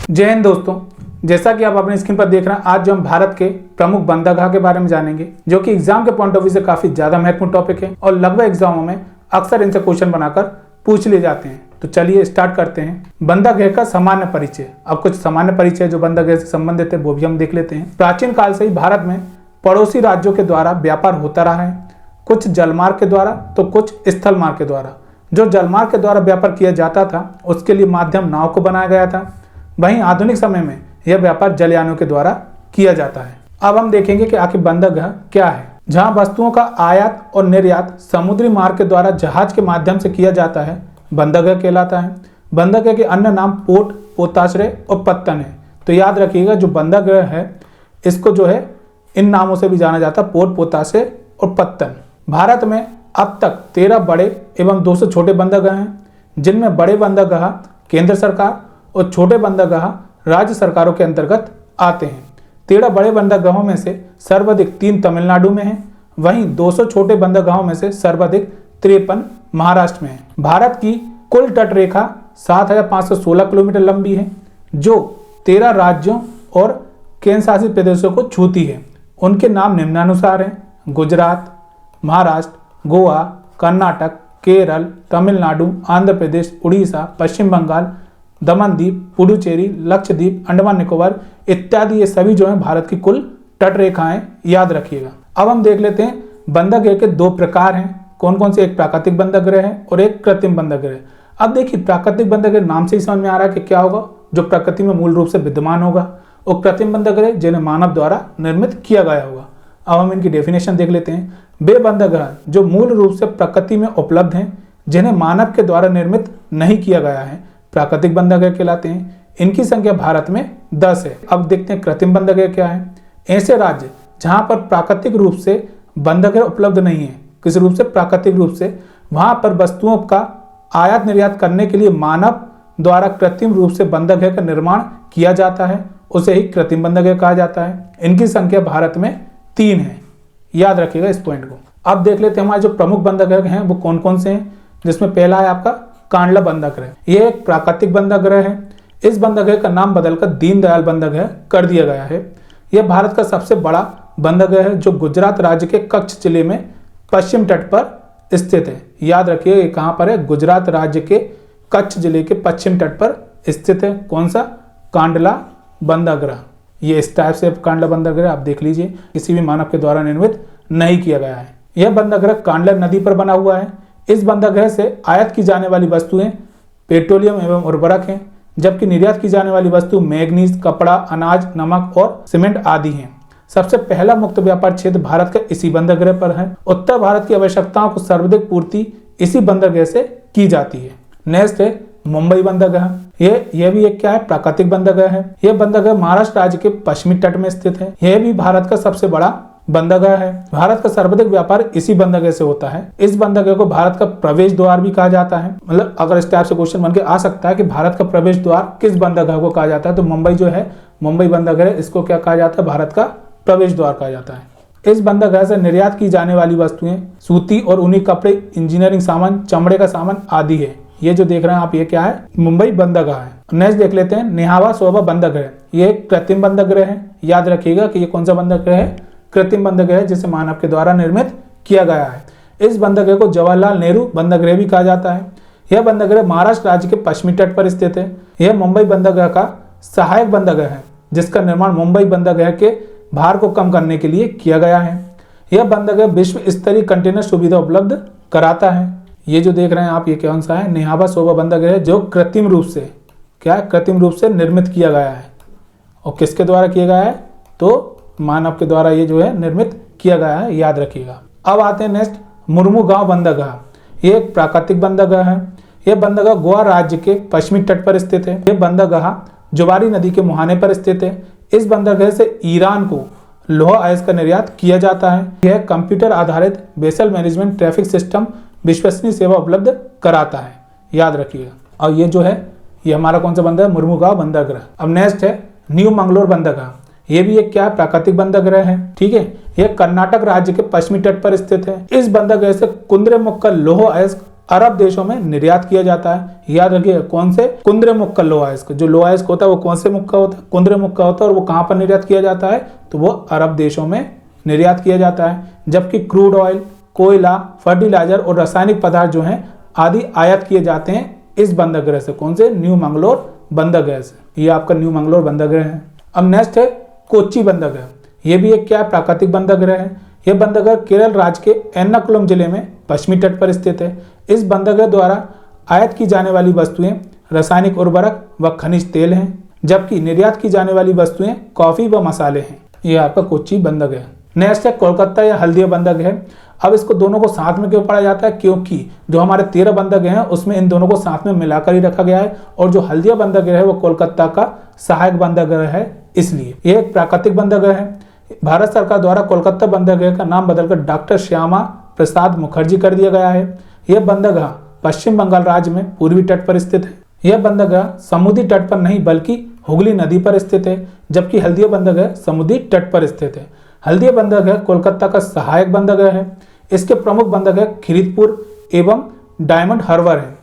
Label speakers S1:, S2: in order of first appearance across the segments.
S1: जय हिंद दोस्तों, जैसा कि आप अपनी स्क्रीन पर देख रहे हैं, आज जो हम भारत के प्रमुख बंदरगाह के बारे में जानेंगे, जो कि एग्जाम के पॉइंट ऑफ व्यू से काफी ज्यादा महत्वपूर्ण टॉपिक है और लगभग एग्जामों में अक्सर इनसे क्वेश्चन बनाकर पूछ लिए जाते हैं। तो चलिए स्टार्ट करते हैं। बंदरगाह का सामान्य परिचय। अब कुछ सामान्य परिचय जो बंदरगाह से संबंधित है वो भी हम देख लेते हैं। प्राचीन काल से ही भारत में पड़ोसी राज्यों के द्वारा व्यापार होता रहा है, कुछ जलमार्ग के द्वारा तो कुछ स्थल मार्ग के द्वारा। जो जलमार्ग के द्वारा व्यापार किया जाता था उसके लिए माध्यम नाव को बनाया गया था, वहीं आधुनिक समय में यह व्यापार जलयानों के द्वारा किया जाता है। अब हम देखेंगे कि आखिर बंदरगाह क्या है। जहां वस्तुओं का आयात और निर्यात समुद्री मार्ग के द्वारा जहाज के माध्यम से किया जाता है, बंदरगाह कहलाता है। बंदरगाह के अन्य नाम पोर्ट, पोताश्रय और पत्तन है। तो याद रखिएगा, जो बंदरगाह है इसको जो है इन नामों से भी जाना जाता है, पोर्ट, पोताश्रय और पत्तन। भारत में अब तक 13 बड़े एवं 200 छोटे बंदरगाह हैं, जिनमें बड़े बंदरगाह केंद्र सरकार और छोटे बंदरगाह राज्य सरकारों के अंतर्गत आते हैं। 13 बड़े बंदरगाहों में से सर्वाधिक 3 तमिलनाडु में हैं, वहीं 200 छोटे बंदरगाहों में से सर्वाधिक 53 महाराष्ट्र में है। भारत की कुल तट रेखा 7516 किलोमीटर लंबी है, जो 13 राज्यों और केंद्र शासित प्रदेशों को छूती है। उनके नाम निम्नानुसार हैं: गुजरात, महाराष्ट्र, गोवा, कर्नाटक, केरल, तमिलनाडु, आंध्र प्रदेश, उड़ीसा, पश्चिम बंगाल, दमनदीप, पुडुचेरी, लक्षद्वीप, अंडमान निकोबार इत्यादि। ये सभी जो है भारत की कुल तट रेखाएं, याद रखिएगा। अब हम देख लेते हैं बंदरगाह के 2 प्रकार हैं। कौन कौन से? एक प्राकृतिक बंदरगाह है और एक कृत्रिम बंदरगाह है। अब देखिए, प्राकृतिक बंदरगाह नाम से ही समझ में आ रहा है कि क्या होगा, जो प्रकृति में मूल रूप से विद्यमान होगा, और कृत्रिम बंदरगाह जिन्हें मानव द्वारा निर्मित किया गया होगा। अब हम इनकी डेफिनेशन देख लेते हैं। वे बंदरगाह जो मूल रूप से प्रकृति में उपलब्ध हैं, जिन्हें मानव के द्वारा निर्मित नहीं किया गया है, प्राकृतिक बंदरगाह कहलाते हैं। इनकी संख्या भारत में 10 है। अब देखते हैं कृत्रिम बंदरगाह क्या है। ऐसे राज्य जहां पर प्राकृतिक रूप से बंदरगाह उपलब्ध नहीं है, किसी रूप से प्राकृतिक रूप से, वहां पर वस्तुओं का आयात निर्यात करने के लिए मानव द्वारा कृत्रिम रूप से बंदरगाह का निर्माण किया जाता है, उसे ही कृत्रिम बंदरगाह कहा जाता है। इनकी संख्या भारत में 3 है, याद रखिएगा इस पॉइंट को। अब देख लेते हैं हमारे जो प्रमुख बंदरगाह हैं वो कौन कौन से हैं, जिसमें पहला है आपका कांडला बंदरगाह। यह एक प्राकृतिक बंदरगाह है। इस बंदरगाह का नाम बदलकर दीनदयाल बंदरगाह कर दिया गया है। यह भारत का सबसे बड़ा बंदरगाह है, जो गुजरात राज्य के कच्छ जिले में पश्चिम तट पर स्थित है। याद रखिए ये कहां पर है, गुजरात राज्य के कच्छ जिले के पश्चिम तट पर स्थित है। कौन सा? कांडला बंदरगाह। ये इस टाइप से कांडला बंदरगाह आप देख लीजिए, किसी भी मानव के द्वारा निर्मित नहीं किया गया है। यह बंदरगाह कांडला नदी पर बना हुआ है। इस बंदरगाह से आयात की जाने वाली वस्तुएं पेट्रोलियम एवं उर्वरक हैं, जबकि निर्यात की जाने वाली वस्तु मैग्नीज, कपड़ा, अनाज, नमक और सीमेंट आदि हैं। सबसे पहला मुक्त व्यापार क्षेत्र भारत का इसी बंदरगाह पर है। उत्तर भारत की आवश्यकताओं को सर्वाधिक पूर्ति इसी बंदरगाह से की जाती है। नेक्स्ट है मुंबई बंदरगाह। यह भी एक क्या है, प्राकृतिक बंदरगाह है। यह बंदरगाह महाराष्ट्र राज्य के पश्चिमी तट में स्थित है। यह भी भारत का सबसे बड़ा बंदरगाह है। भारत का सर्वाधिक व्यापार इसी बंदरगाह से होता है। इस बंदरगाह को भारत का प्रवेश द्वार भी कहा जाता है। मतलब अगर इस टाइप से क्वेश्चन बन के आ सकता है कि भारत का प्रवेश द्वार किस बंदरगाह को कहा जाता है, तो मुंबई जो है, मुंबई बंदरगाह, इसको क्या कहा जाता है, भारत का प्रवेश द्वार कहा जाता है। इस बंदरगाह से निर्यात की जाने वाली वस्तुएं सूती और ऊनी कपड़े, इंजीनियरिंग सामान, चमड़े का सामान आदि है। ये जो देख रहे हैं आप, ये क्या है, मुंबई बंदरगाह है। नेक्स्ट देख लेते हैं नेहावा सोबा बंदरगाह। ये एक कृत्रिम बंदरगाह है। याद रखिएगा कि ये कौन सा बंदरगाह है, कृत्रिम बंदरगाह है, जिसे मानव के द्वारा निर्मित किया गया है। इस बंदरगाह को जवाहरलाल नेहरू बंदरगाह भी कहा जाता है। यह बंदरगाह महाराष्ट्र राज्य के पश्चिमी तट पर स्थित है। यह मुंबई बंदरगाह का सहायक बंदरगाह है, जिसका निर्माण मुंबई बंदरगाह के भार को कम करने के लिए किया गया है। यह बंदरगाह विश्व स्तरीय कंटेनर सुविधा उपलब्ध कराता है। ये जो देख रहे हैं आप, ये कौन सा है, नेहावा सोबा बंदरगाह, जो कृत्रिम रूप से क्या है, कृत्रिम रूप से निर्मित किया गया है। और किसके द्वारा किया गया है, तो मानव के द्वारा ये जो है निर्मित किया गया है, याद रखिएगा। अब आते हैं नेक्स्ट मुर्मुगांव बंदरगाह। ये एक प्राकृतिक बंदरगाह है। यह बंदरगाह गोवा राज्य के पश्चिमी तट पर स्थित है। यह बंदरगाह जुबारी नदी के मुहाने पर स्थित है। इस बंदरगाह से ईरान को लोहा अयस्क का निर्यात किया जाता है। यह कंप्यूटर आधारित वेसल मैनेजमेंट ट्रैफिक सिस्टम विश्वसनीय सेवा उपलब्ध कराता है, याद रखिएगा। और ये जो है, ये हमारा कौन सा बंदरगाह, मुर्मुगांव बंदरगाह। अब नेक्स्ट है न्यू मंगलोर बंदरगाह। ये भी एक क्या है, प्राकृतिक बंदरगाह है। ठीक है, यह कर्नाटक राज्य के पश्चिमी तट पर स्थित है। इस बंदरगाह से कुंद्रेमुख का लोह अयस्क अरब देशों में निर्यात किया जाता है। याद रखिए कौन से, कुंद्रेमुख का लोहा अयस्क, जो लोहा अयस्क होता है वो कौन से मुख का होता है, कुंद्रेमुख का होता है। और वो कहाँ पर निर्यात किया जाता है, तो वो अरब देशों में निर्यात किया जाता है। जबकि क्रूड ऑयल, कोयला, फर्टिलाइजर और रासायनिक पदार्थ जो हैं आदि आयात किए जाते हैं इस बंदरगाह से। कौन से, न्यू मंगलोर बंदरगाह से। ये आपका न्यू मंगलोर बंदरगाह है। अब नेक्स्ट है कोच्चि बंदरगाह। ये भी एक क्या प्राकृतिक बंदरगाह है। यह बंदरगाह केरल राज्य के एर्नाकुलम जिले में पश्चिमी तट पर स्थित है। इस बंदरगाह द्वारा आयात की जाने वाली वस्तुएं रासायनिक उर्वरक व खनिज तेल हैं, जबकि निर्यात की जाने वाली वस्तुएं कॉफी व मसाले हैं। यह आपका कोच्चि बंदरगाह। नेक्स्ट है कोलकाता या हल्दिया बंदरगाह। अब इसको दोनों को साथ में क्यों पढ़ा जाता है, क्योंकि जो हमारे 13 बंदरगाह हैं उसमें इन दोनों को साथ में मिलाकर ही रखा गया है। और जो हल्दिया बंदरगाह है वो कोलकाता का सहायक बंदरगाह है, इसलिए यह एक प्राकृतिक बंदरगाह है। भारत सरकार द्वारा कोलकाता बंदरगाह का नाम बदलकर डॉक्टर श्यामा प्रसाद मुखर्जी कर दिया गया है। यह बंदरगाह पश्चिम बंगाल राज्य में पूर्वी तट पर स्थित है। यह बंदरगाह समुद्री तट पर नहीं बल्कि हुगली नदी पर स्थित है, जबकि हल्दिया बंदरगाह समुद्री तट पर स्थित है। हल्दिया बंदरगाह कोलकाता का सहायक बंदरगाह है। इसके प्रमुख बंदरगाह खिरितपुर एवं डायमंड हार्बर है।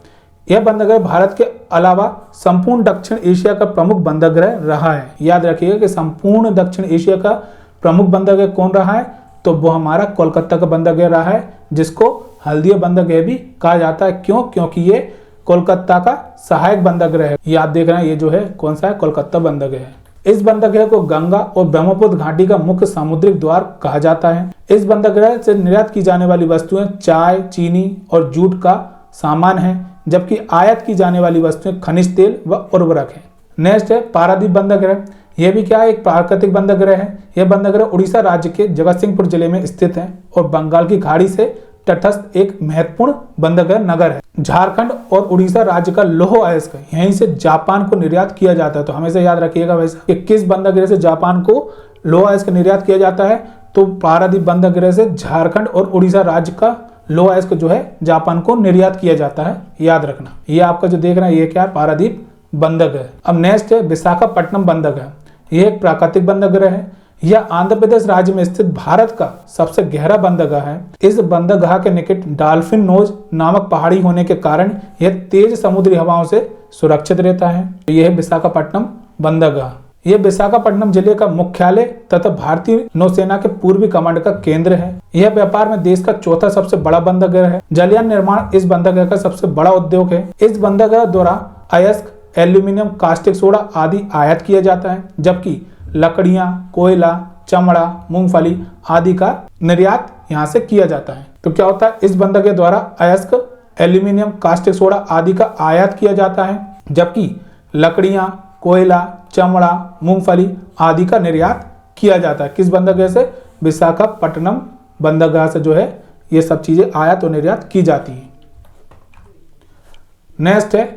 S1: यह बंदरगाह भारत के अलावा संपूर्ण दक्षिण एशिया का प्रमुख बंदरगाह रहा है। याद रखिएगा कि संपूर्ण दक्षिण एशिया का प्रमुख बंदरगाह कौन रहा है, तो वो हमारा कोलकाता का बंदरगाह रहा है, जिसको हल्दिया बंदरगाह भी कहा जाता है। क्यों, क्योंकि ये कोलकाता का सहायक बंदरगाह है। ये आप देख रहे हैं, ये जो है कौन सा है, कोलकाता बंदरगाह है। इस बंदरगाह को गंगा और ब्रह्मपुत्र घाटी का मुख्य सामुद्रिक द्वार कहा जाता है। इस बंदरगाह से निर्यात की जाने वाली वस्तुएं चाय, चीनी और जूट का सामान है, जबकि आयात की जाने वाली वस्तुएं खनिज तेल व उर्वरक है। नेक्स्ट है पारादीप बंदरगाह। यह भी क्या है, एक प्राकृतिक बंदरगाह है। यह बंदरगाह उड़ीसा राज्य के जगतसिंहपुर जिले में स्थित है और बंगाल की खाड़ी से तटस्थ एक महत्वपूर्ण बंदरगाह नगर है। झारखंड और उड़ीसा राज्य का लौह अयस्क यहीं से जापान को निर्यात किया जाता है। तो हमेशा याद रखिएगा वैसा कि किस बंदरगाह से जापान को लौह अयस्क निर्यात किया जाता है, तो पारादीप बंदरगाह से झारखंड और उड़ीसा राज्य का लौह अयस्क जो है जापान को निर्यात किया जाता है। याद रखना, ये आपका जो देख रहे हैं ये क्या है, पारादीप बंदरगाह। अब नेक्स्ट है विशाखापट्टनम बंदरगाह। यह एक प्राकृतिक बंदरगाह है। यह आंध्र प्रदेश राज्य में स्थित भारत का सबसे गहरा बंदरगाह है। इस बंदरगाह के निकट डॉल्फिन नोज नामक पहाड़ी होने के कारण यह तेज समुद्री हवाओं से सुरक्षित रहता है। यह है विशाखापट्टनम बंदरगाह। यह विशाखापट्टनम जिले का मुख्यालय तथा भारतीय नौसेना के पूर्वी कमांड का केंद्र है। यह व्यापार में देश का चौथा सबसे बड़ा बंदरगाह है। जलयान निर्माण इस बंदरगाह का सबसे बड़ा उद्योग है। इस बंदरगाह द्वारा अयस्क, एल्यूमिनियम, कास्टिक सोडा आदि आयात किया जाता है, जबकि लकड़ियां, कोयला, चमड़ा, मूंगफली आदि का निर्यात यहां से किया जाता है। तो क्या होता है, इस बंदरगाह द्वारा अयस्क, एल्यूमिनियम, कास्टिक सोडा आदि का आयात किया जाता है, जबकि लकड़ियां, कोयला, चमड़ा, मूंगफली आदि का निर्यात किया जाता है। किस बंदरगाह से, विशाखापट्टनम बंदरगाह से जो है ये सब चीजें आयात और निर्यात की जाती है। नेक्स्ट है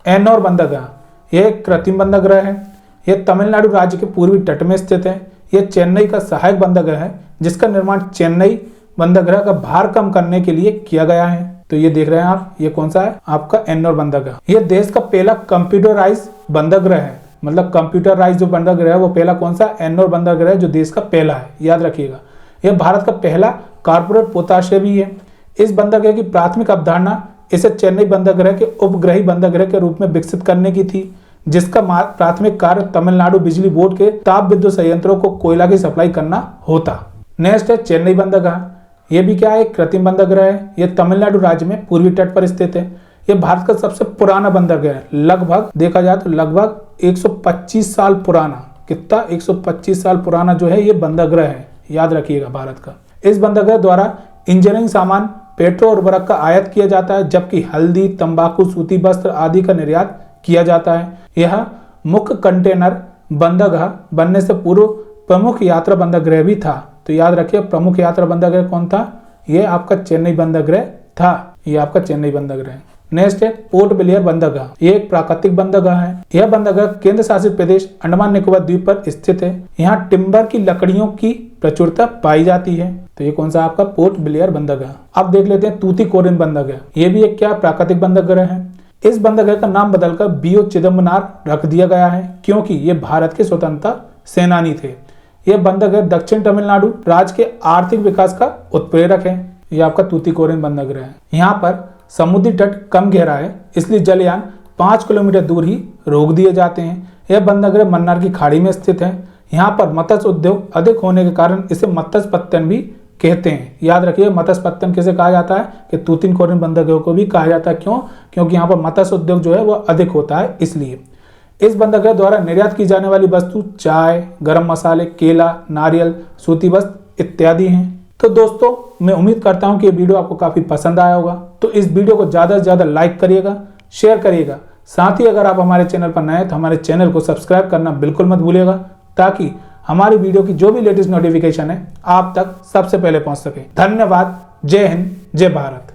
S1: एन्नौर बंदरगाह। यह एक कृत्रिम बंदरगाह है। यह तमिलनाडु राज्य के पूर्वी तट में स्थित है। यह चेन्नई का सहायक बंदरगाह है, जिसका निर्माण चेन्नई बंदरगाह का भार कम करने के लिए किया गया है। तो ये देख रहे हैं आप, ये कौन सा है, आपका एन्नौर बंदरगाह। यह देश का पहला कंप्यूटराइज बंदरगाह है। मतलब कंप्यूटराइज जो बंदरगाह है वो पहला कौन सा, एन्नौर बंदरगाह है, जो देश का पहला है। याद रखिएगा, यह भारत का पहला कॉर्पोरेट पोताशय भी है। इस बंदरगाह की प्राथमिक अवधारणा इसे चेन्नई बंदरगाह के उपग्रही बंदरगाह के रूप में विकसित करने की थी, जिसका प्राथमिक कार्य तमिलनाडु बिजली बोर्ड के ताप विद्युत संयंत्रों को कोयला की सप्लाई करना होता। नेक्स्ट है चेन्नई बंदरगाह। यह भी क्या है, एक कृत्रिम बंदरगाह है। यह तमिलनाडु राज्य में पूर्वी तट पर स्थित है। यह भारत का सबसे पुराना बंदरगाह है। लगभग देखा जाए तो लगभग 125 साल पुराना, कितना 125 साल पुराना जो है ये बंदरगाह है। याद रखिएगा भारत का। इस बंदरगाह द्वारा इंजीनियरिंग सामान, पेट्रो उर्वरक का आयात किया जाता है, जबकि हल्दी, तंबाकू, सूती वस्त्र आदि का निर्यात किया जाता है। यह मुख्य कंटेनर बंदरगाह बनने से पूर्व प्रमुख यात्रा बंदरगाह भी था। तो याद रखिए प्रमुख यात्रा बंदरगाह कौन था, ये आपका चेन्नई बंदरगाह था। ये आपका चेन्नई बंदरगाह। नेक्स्ट है पोर्ट ब्लेयर बंदरगाह। ये एक प्राकृतिक बंदरगाह है। यह बंदरगाह केंद्र शासित प्रदेश अंडमान निकोबार द्वीप पर स्थित है। यहाँ टिम्बर की लकड़ियों की प्रचुरता पाई जाती है। तो ये कौन सा आपका पोर्ट ब्लेयर बंदरगाह। अब देख लेते हैं तूतीकोरिन बंदरगाह। ये भी एक क्या प्राकृतिक बंदरगाह है। इस बंदरगाह का नाम बदलकर बीओ चिदम्बरनार रख दिया गया है, क्योंकि ये भारत के स्वतंत्रता सेनानी थे। यह बंदरगाह दक्षिण तमिलनाडु राज्य के आर्थिक विकास का उत्प्रेरक है। यह आपका तूतीकोरिन बंदरगाह है। यहाँ पर समुद्री तट कम गहरा है, इसलिए जलयान 5 किलोमीटर दूर ही रोक दिए जाते हैं। यह बंदरगाह मन्नार की खाड़ी में स्थित है। यहाँ पर मत्स्य उद्योग अधिक होने के कारण इसे मत्स्य पत्तन भी कहते हैं। याद रखिए, मत्स्य पत्तन किसे कहा जाता है कि तूतिनकोरिन बंदरगाह को भी कहा जाता है। क्यों? क्योंकि यहाँ पर मत्स्य उद्योग जो है वह अधिक होता है, इसलिए। इस बंदरगाह द्वारा निर्यात की जाने वाली वस्तु चाय, गरम मसाले, केला, नारियल, सूती वस्त्र इत्यादि हैं। तो दोस्तों, मैं उम्मीद करता हूं कि ये वीडियो आपको काफी पसंद आया होगा। तो इस वीडियो को ज्यादा से ज्यादा लाइक करिएगा, शेयर करिएगा। साथ ही अगर आप हमारे चैनल पर नए हैं तो हमारे चैनल को सब्सक्राइब करना बिल्कुल मत भूलिएगा, ताकि हमारी वीडियो की जो भी लेटेस्ट नोटिफिकेशन है आप तक सबसे पहले पहुंच सके। धन्यवाद। जय हिंद, जय भारत।